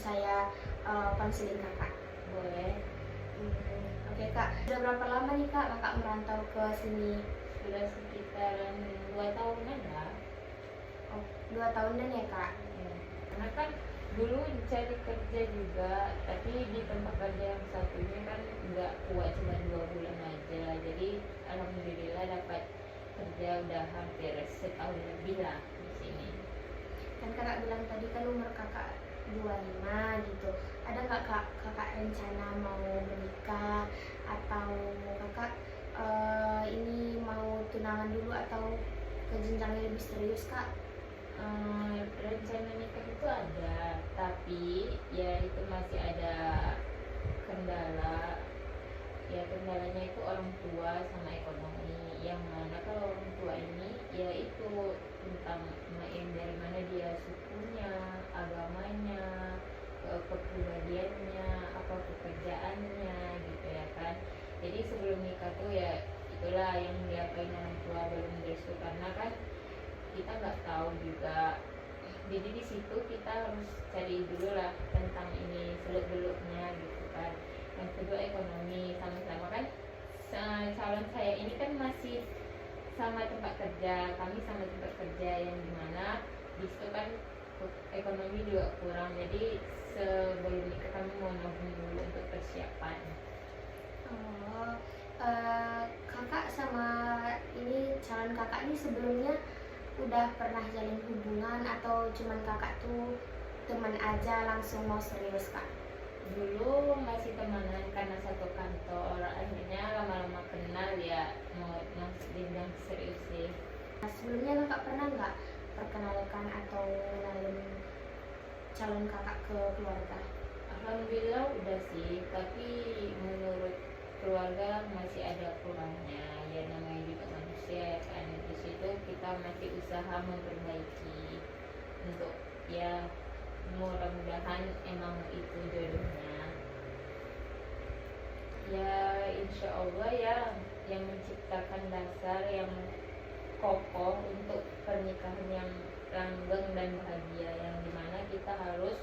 saya konseling kakak? Boleh. Oke kak, sudah berapa lama nih kak kakak merantau ke sini? Sudah sekitaran 2 tahunan lah. Oh, 2 tahunan ya kak? Ya. Karena kan dulu cari kerja juga, tapi di tempat kerja yang satunya kan nggak kuat, cuma 2 bulan aja. Jadi alhamdulillah dapat kerja udah hampir setahun lebih lah di sini. Kan kakak bilang tadi kan umur kakak 25 gitu. Ada nggak kak kakak rencana mau menikah atau kakak ini mau tunangan dulu atau ke jenjang yang lebih serius kak? Rencana nikah itu ada, tapi ya itu masih ada kendala. Ya kendalanya itu orang tua sama ekonomi. Yang mana kalau orang tua ini ya itu tentang yang dari mana dia sukunya, agamanya, kepribadiannya, apa pekerjaannya gitu ya kan. Jadi sebelum nikah tuh ya itulah yang diapain orang tua belum restu, karena kan kita nggak tahu juga. Jadi di situ kita harus cari dulu lah tentang ini seluk beluknya gitu kan. Yang kedua ekonomi, sama-sama kan calon saya ini kan masih sama tempat kerja, kami sama tempat kerja yang dimana di situ kan ekonomi juga kurang. Jadi sebelum nikah kami mau nabung dulu untuk persiapan. Oh, kakak sama ini calon kakak ini sebelumnya udah pernah jalin hubungan atau cuman kakak tuh teman aja langsung mau serius kak? Dulu masih temanan karena satu kantor, akhirnya lama-lama kenal ya mau masuk jenjang serius sih. Nah, sebelumnya kakak pernah nggak perkenalkan atau kenalin calon kakak ke keluarga? Alhamdulillah udah sih, tapi menurut keluarga masih ada kurangnya. Ya namanya juga manusia ya kan, di situ kita masih usaha memperbaiki untuk ya mudah-mudahan emang itu jodohnya. Ya insya Allah ya yang menciptakan dasar yang kokoh untuk pernikahan yang langgeng dan bahagia, yang dimana kita harus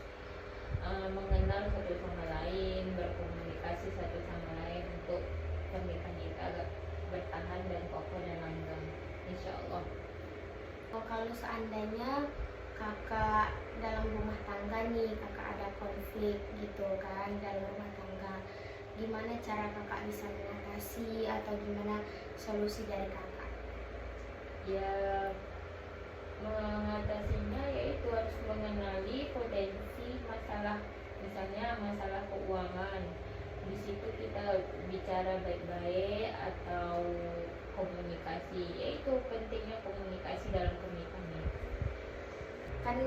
mengenal satu sama lain, berkomunikasi satu sama lain untuk pernikahan kita agak bertahan dan kokoh dan langgeng insya Allah. Oh, kalau seandainya kakak dalam rumah tangga nih, kakak ada konflik gitu kan dalam rumah tangga, gimana cara kakak bisa mengatasi atau gimana solusi dari kakak? Ya mengatasinya yaitu harus mengenali potensi masalah, misalnya masalah keuangan. Di situ kita bicara baik-baik atau komunikasi, yaitu pentingnya komunikasi dalam pernikahan. Kan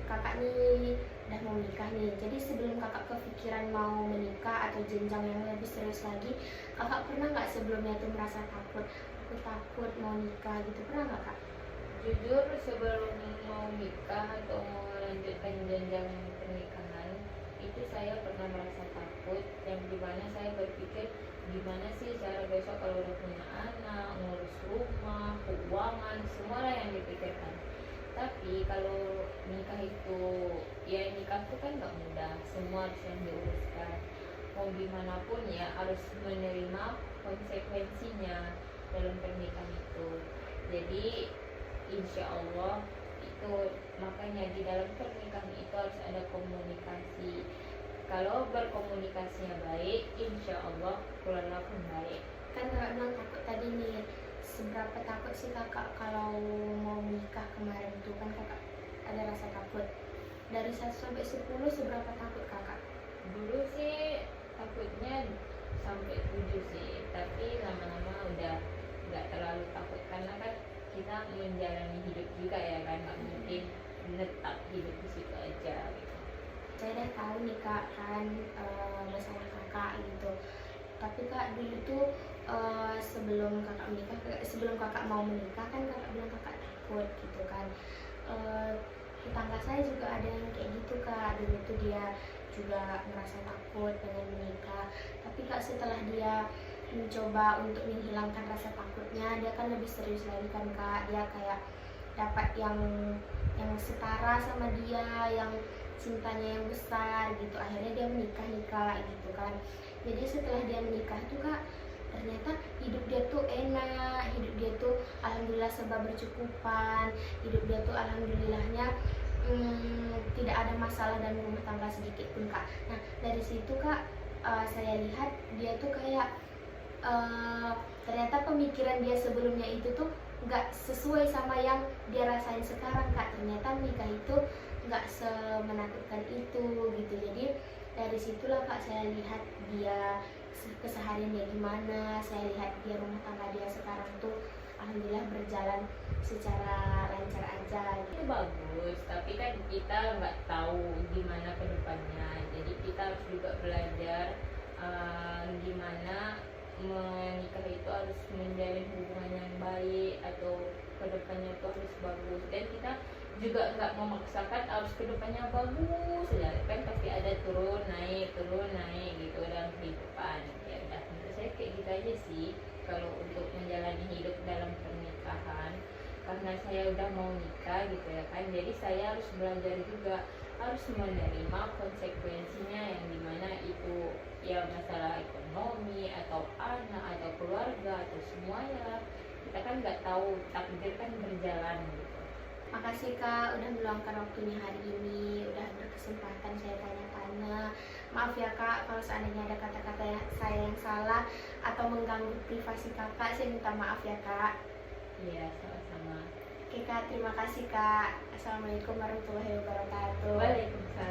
kakak nih udah mau menikah nih, jadi sebelum kakak kepikiran mau menikah atau jenjang yang lebih serius lagi, kakak pernah nggak sebelumnya tuh merasa takut, aku takut mau nikah gitu, pernah nggak kak? Jujur sebelum mau nikah atau mau melanjutkan jenjang pernikahan itu saya pernah merasa takut, yang dimana saya berpikir gimana sih cara besok kalau udah punya anak, ngurus rumah, keuangan, semua lah yang dipikirkan. Tapi kalau nikah itu ya nikah itu kan gak mudah, semua harus yang diuruskan. Mau gimana pun ya harus menerima konsekuensinya dalam pernikahan itu. Jadi insya Allah itu makanya di dalam pernikahan itu harus ada komunikasi. Kalau berkomunikasinya baik, insya Allah keluarga pun baik. Kan kakak bilang takut tadi nih, seberapa takut sih kakak kalau mau menikah kemarin tuh, kan kakak ada rasa takut dari 1 sampai 10, seberapa takut kakak? Dulu sih takutnya sampai 7 sih, tapi lama-lama udah nggak terlalu takut, karena kan kita menjalani hidup juga ya kan, nggak mungkin menetap hidup di situ aja gitu. Saya udah tahu nih kak kan masalah kakak gitu, tapi kak dulu tuh sebelum kakak menikah, sebelum kakak mau menikah kan kakak bilang kakak takut gitu kan. Tetangga saya juga ada yang kayak gitu kak, dulu tuh dia juga merasa takut pengen menikah, tapi kak setelah dia mencoba untuk menghilangkan rasa takutnya, dia kan lebih serius lagi kan kak, dia kayak dapat yang setara sama dia, yang cintanya yang besar gitu, akhirnya dia menikah gitu kan. Jadi setelah dia menikah tuh kak, ternyata hidup dia tuh enak, hidup dia tuh alhamdulillah serba bercukupan, hidup dia tuh alhamdulillahnya tidak ada masalah dalam rumah tangga sedikit pun kak. Nah dari situ kak, saya lihat dia tuh kayak ternyata pemikiran dia sebelumnya itu tuh nggak sesuai sama yang dia rasain sekarang kak. Ternyata nikah itu nggak semenakutkan itu gitu. Jadi dari situlah kak saya lihat dia kesehariannya gimana, saya lihat dia rumah tangga dia sekarang tuh alhamdulillah berjalan secara lancar aja Itu gitu. bagus, tapi kan kita nggak tahu gimana ke depannya. Jadi kita harus juga belajar gimana menikah itu harus menjalin hubungan yang baik atau kedepannya itu harus bagus, dan kita juga nggak memaksakan harus kedepannya bagus ya kan, pasti ada turun naik gitu dalam kehidupan. Ya udah, menurut saya kayak gitu aja sih kalau untuk menjalani hidup dalam pernikahan. Karena saya udah mau nikah gitu ya kan, jadi saya harus belajar juga, harus menerima konsekuensinya yang dimana itu ya masalah ekonomi atau anak atau keluarga atau semuanya lah. Kita kan nggak tahu, takdir kan berjalan gitu. Makasih kak udah meluangkan waktunya hari ini, udah berkesempatan saya tanya-tanya. Maaf ya kak kalau seandainya ada kata-kata saya yang salah atau mengganggu privasi kakak, saya minta maaf ya kak. Iya, sama-sama. Oke kak, terima kasih kak. Assalamualaikum warahmatullahi wabarakatuh. Waalaikumsalam.